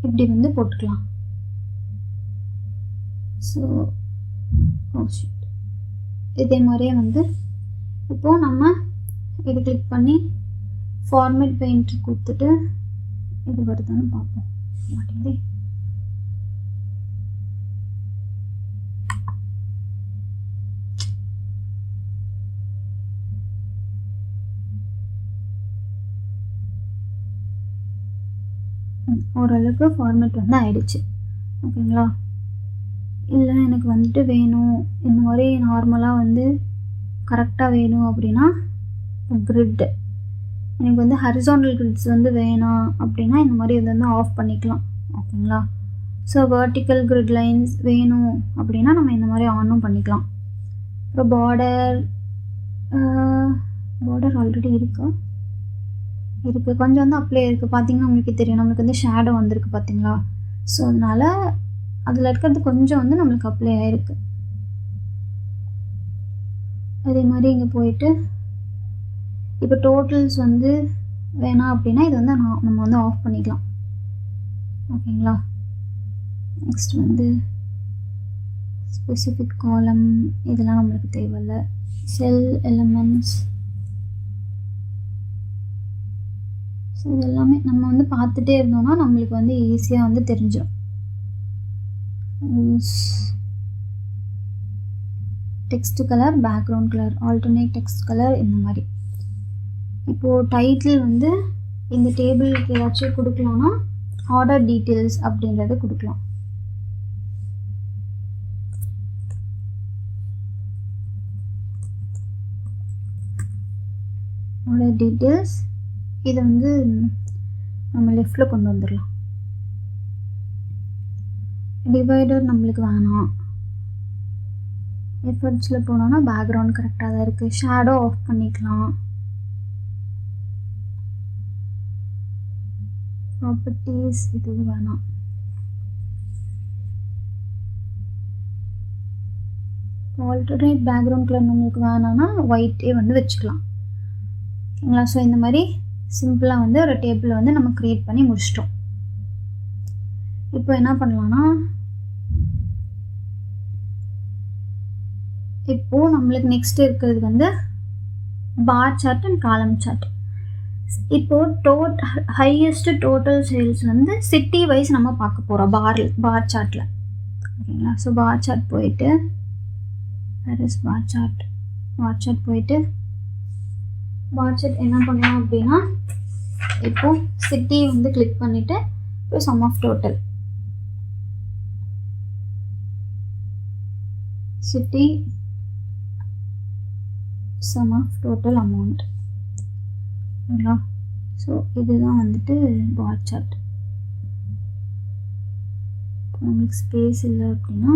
இப்படி வந்து போட்டுக்கலாம். ஸோ இதே மாதிரியே வந்து இப்போது நம்ம இது கிளிக் பண்ணி ஃபார்மேட் பெயிண்ட் கொடுத்துட்டு இது வருதான்னு பார்ப்போம். மாட்டேங்குது. ஓரளவுக்கு ஃபார்மேட் வந்து ஆயிடுச்சு. ஓகேங்களா? இல்லை எனக்கு வந்துட்டு வேணும் இந்த மாதிரி நார்மலாக வந்து கரெக்டாக வேணும் அப்படின்னா கிரிட், எனக்கு வந்து ஹரிசாண்டல் கிரிட்ஸ் வந்து வேணாம் அப்படின்னா இந்த மாதிரி இதை வந்து ஆஃப் பண்ணிக்கலாம். ஓகேங்களா? ஸோ வெர்டிக்கல் கிரிட் லைன்ஸ் வேணும் அப்படின்னா நம்ம இந்த மாதிரி ஆனும் பண்ணிக்கலாம். அப்புறம் பார்டர் ஆல்ரெடி இருக்குது, கொஞ்சம் வந்து அப்ளை இருக்குது. பார்த்தீங்கன்னா உங்களுக்கு தெரியும், நம்மளுக்கு வந்து ஷேடோ வந்திருக்கு பார்த்தீங்களா? ஸோ அதனால் அதில் இருக்கிறது கொஞ்சம் வந்து நம்மளுக்கு அப்ளை ஆகிருக்கு. அதே மாதிரி இங்கே போயிட்டு இப்போ டோட்டல்ஸ் வந்து வேணாம் அப்படின்னா இது வந்து நம்ம வந்து ஆஃப் பண்ணிக்கலாம். ஓகேங்களா? நெக்ஸ்ட் வந்து ஸ்பெசிஃபிக் காலம் இதெல்லாம் நம்மளுக்கு தேவையில்லை. செல் எலிமெண்ட்ஸ், ஸோ இது எல்லாமே நம்ம வந்து பார்த்துட்டே இருந்தோம்னா நம்மளுக்கு வந்து ஈஸியாக வந்து தெரிஞ்சிடும். Text colour, background colour, alternate text colour இந்த மாதிரி. இப்போது டைட்டில் வந்து இந்த டேபிளுக்கு ஏதாச்சும் கொடுக்கலாம்னா ஆர்டர் டீட்டெயில்ஸ் அப்படின்றத கொடுக்கலாம். ஆர்டர் டீட்டெயில்ஸ் இதை வந்து நம்ம லெஃப்டில் கொண்டு வந்துடலாம். டிவைடர் நம்மளுக்கு வேணாம். எஃபர்ட்ஸில் போனோன்னா பேக்ரவுண்ட் கரெக்டாக தான் இருக்குது. ஷேடோ ஆஃப் பண்ணிக்கலாம். ப்ராப்பர்ட்டிஸ் இது வேணாம். ஆல்டர்னேட் பேக்ரவுண்ட் கலர் நம்மளுக்கு வேணாம்னா ஒயிட்டே வந்து வச்சுக்கலாம். ஓகேங்களா? ஸோ இந்த மாதிரி சிம்பிளாக வந்து ஒரு டேபிளை வந்து நம்ம க்ரியேட் பண்ணி முடிச்சிட்டோம். இப்போ என்ன பண்ணலான்னா இப்போது நம்மளுக்கு நெக்ஸ்ட் இருக்கிறது வந்து bar chart and column chart. இப்போது ஹையஸ்ட் டோட்டல் சேல்ஸ் வந்து சிட்டி வைஸ் நம்ம பார்க்க போகிறோம் பார் சார்ட்டில். ஓகேங்களா? ஸோ பார் சார்ட் போயிட்டு பார் சார்ட் போயிட்டு பார் சார்ட் என்ன பண்ணலாம் அப்படின்னா இப்போது சிட்டி வந்து கிளிக் பண்ணிவிட்டு இப்போ sum of total city sum of total amount. ஓகேங்களா? ஸோ இதுதான் வந்துட்டு பார் சார்ட். நம்மளுக்கு ஸ்பேஸ் இல்லை அப்படின்னா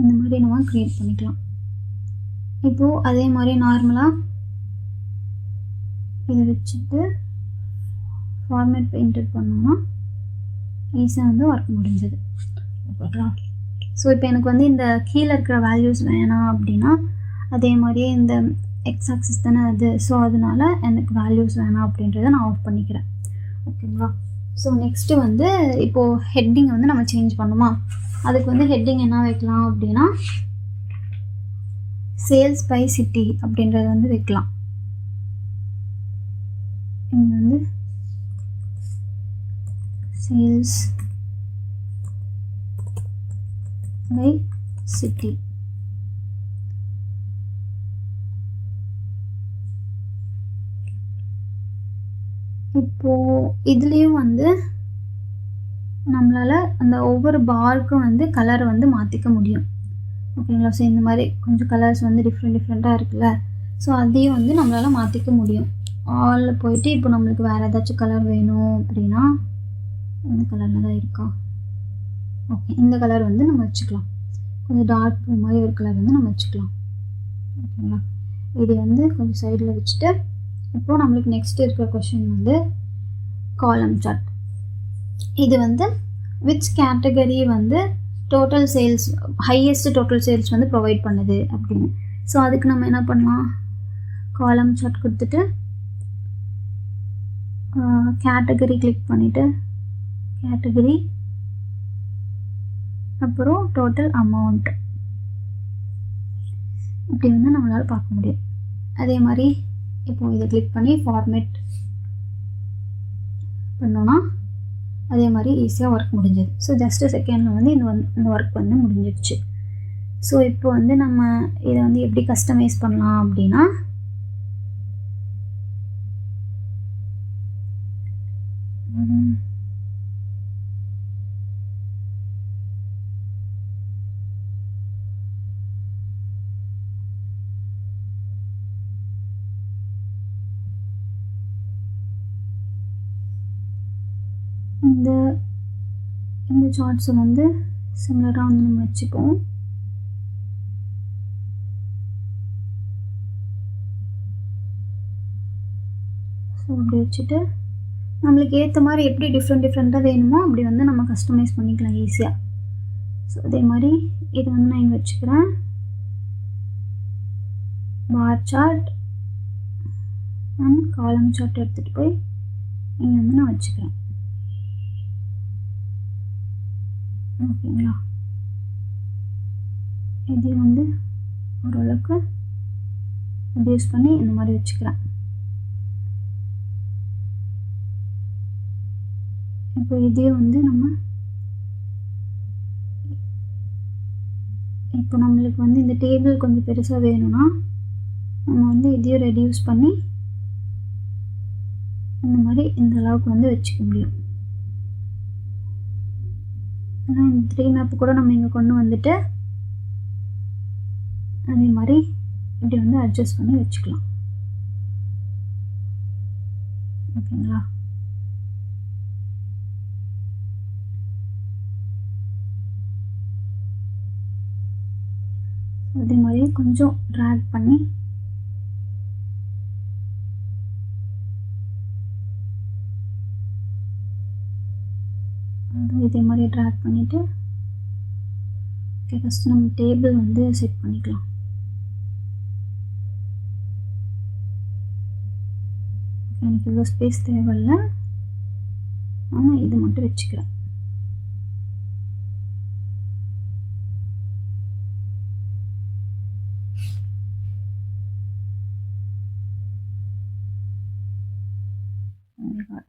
இந்த மாதிரி நம்ம க்ரியேட் பண்ணிக்கலாம். இப்போது அதே மாதிரி நார்மலாக இதை வச்சுட்டு ஃபார்மேட் பெயிண்டட் பண்ணோம்னா ஈஸியாக வந்து ஒர்க் முடிஞ்சது. ஓகேங்களா? ஸோ இப்போ எனக்கு வந்து இந்த கீழே இருக்கிற வேல்யூஸ் வேணாம் அப்படின்னா அதே மாதிரியே இந்த எக்ஸ் ஆக்சிஸ் தானே அது, ஸோ அதனால எனக்கு வேல்யூஸ் வேணாம் அப்படின்றத நான் ஆஃப் பண்ணிக்கிறேன். ஓகேங்களா? ஸோ நெக்ஸ்ட்டு வந்து இப்போது ஹெட்டிங் வந்து நம்ம சேஞ்ச் பண்ணுமா, அதுக்கு வந்து ஹெட்டிங் என்ன வைக்கலாம் அப்படின்னா சேல்ஸ் பை சிட்டி அப்படின்றது வந்து வைக்கலாம். இங்கே வந்து சேல்ஸ் பை சிட்டி. இப்போது இதுலேயும் வந்து நம்மளால் அந்த ஒவ்வொரு பாருக்கும் வந்து கலர் வந்து மாற்றிக்க முடியும். ஓகேங்களா? ஸோ இந்த மாதிரி கொஞ்சம் கலர்ஸ் வந்து டிஃப்ரெண்ட்டாக இருக்குல்ல, ஸோ அதையும் வந்து நம்மளால் மாற்றிக்க முடியும். ஆலில் போயிட்டு இப்போ நம்மளுக்கு வேறு ஏதாச்சும் கலர் வேணும் அப்படின்னா இந்த கலரில் தான் இருக்கா, ஓகே இந்த கலர் வந்து நம்ம வச்சுக்கலாம். கொஞ்சம் டார்க் ப்ளூ மாதிரி ஒரு கலர் வந்து நம்ம வச்சுக்கலாம். ஓகேங்களா? இது வந்து கொஞ்சம் சைடில் வச்சுட்டு இப்போது நம்மளுக்கு நெக்ஸ்ட் இருக்கிற கொஷின் வந்து காலம் சார்ட். இது வந்து விச் கேட்டகரி வந்து total sales highest total sales வந்து ப்ரொவைட் பண்ணுது அப்படின்னு. ஸோ அதுக்கு நம்ம என்ன பண்ணலாம், காலம் சார்ட் கொடுத்துட்டு கேட்டகரி கிளிக் பண்ணிவிட்டு கேட்டகரி அப்புறம் டோட்டல் அமௌண்ட் இப்படி வந்து நம்மளால் பார்க்க முடியும். அதே மாதிரி இப்போ இதை கிளிக் பண்ணி ஃபார்மேட் பண்ணோன்னா அதே மாதிரி ஈஸியாக ஒர்க் முடிஞ்சது. ஸோ ஜஸ்ட்டு செகண்டில் வந்து இந்த ஒர்க் வந்து முடிஞ்சிடுச்சு. ஸோ இப்போ வந்து நம்ம இதை வந்து எப்படி கஸ்டமைஸ் பண்ணலாம் அப்படின்னா இந்த சார்ட்ஸை வந்து சிமிலராக வந்து நம்ம வச்சுப்போம். ஸோ அப்படி வச்சுட்டு நம்மளுக்கு ஏற்ற மாதிரி எப்படி டிஃப்ரெண்ட்டாக வேணுமோ அப்படி வந்து நம்ம கஸ்டமைஸ் பண்ணிக்கலாம் ஈஸியாக. ஸோ அதே மாதிரி இது வந்து நான் இங்கே வச்சுக்கிறேன். Bar chart and column chart எடுத்துகிட்டு போய் இங்கே வந்து நான் வச்சுக்கிறேன். ஓகேங்களா? இது வந்து ஓரளவுக்கு ரெடியூஸ் பண்ணி இந்த மாதிரி வச்சுக்கிறேன். இப்போ இதே வந்து நம்ம இப்போ நம்மளுக்கு வந்து இந்த டேபிள் கொஞ்சம் பெருசாக வேணும்னா நம்ம வந்து இதையும் ரெடியூஸ் பண்ணி இந்த மாதிரி இந்த அளவுக்கு வந்து வச்சுக்க முடியும். ஆனால் இந்த 3 மேப்பு கூட நம்ம இங்கே கொண்டு வந்துட்டு அதே மாதிரி இப்படி வந்து அட்ஜஸ்ட் பண்ணி வச்சுக்கலாம். ஓகேங்களா? அதே மாதிரி கொஞ்சம் ட்ராக் பண்ணி இதே மாதிரி ட்ராக் பண்ணிவிட்டு ஓகே ஃபஸ்ட்டு நம்ம டேபிள் வந்து செட் பண்ணிக்கலாம். எனக்கு இவ்வளோ ஸ்பேஸ் தேவையில்லை, ஆனால் இது மட்டும் வச்சுக்கிறேன்.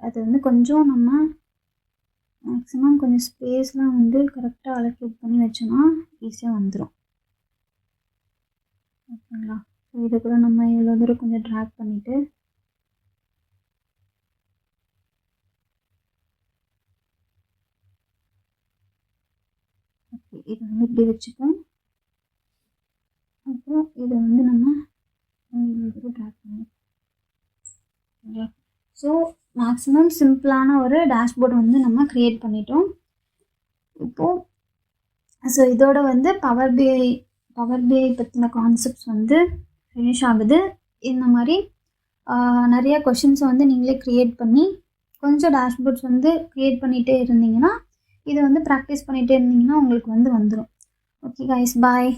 அது வந்து கொஞ்சம் நம்ம மேக்ஸிமம் கொஞ்சம் ஸ்பேஸ்லாம் வந்து கரெக்டாக அலோகேட் பண்ணி வச்சோன்னா ஈஸியாக வந்துடும். ஓகேங்களா? ஸோ இதை கூட நம்ம இவ்வளோ தூரம் கொஞ்சம் ட்ராக் பண்ணிவிட்டு ஓகே இதை வந்து இப்படி வச்சுப்போம். அப்புறம் இதை வந்து நம்ம இவ்வளோ தூரம் ட்ராக் பண்ணுவோம். ஓகேங்களா? ஸோ மேக்ஸிமம் சிம்பிளான ஒரு டேஷ்போர்டு வந்து நம்ம க்ரியேட் பண்ணிட்டோம். இப்போது ஸோ இதோட வந்து பவர் பவர் பிஐ பற்றின கான்செப்ட்ஸ் வந்து ஃபினிஷ் ஆகுது. இந்த மாதிரி நிறைய கொஷின்ஸை வந்து நீங்களே க்ரியேட் பண்ணி கொஞ்சம் டேஷ்போர்ட்ஸ் வந்து க்ரியேட் பண்ணிகிட்டே இருந்தீங்கன்னா, இதை வந்து ப்ராக்டிஸ் பண்ணிகிட்டே இருந்தீங்கன்னா உங்களுக்கு வந்து வந்துடும். ஓகே கைஸ், பாய்.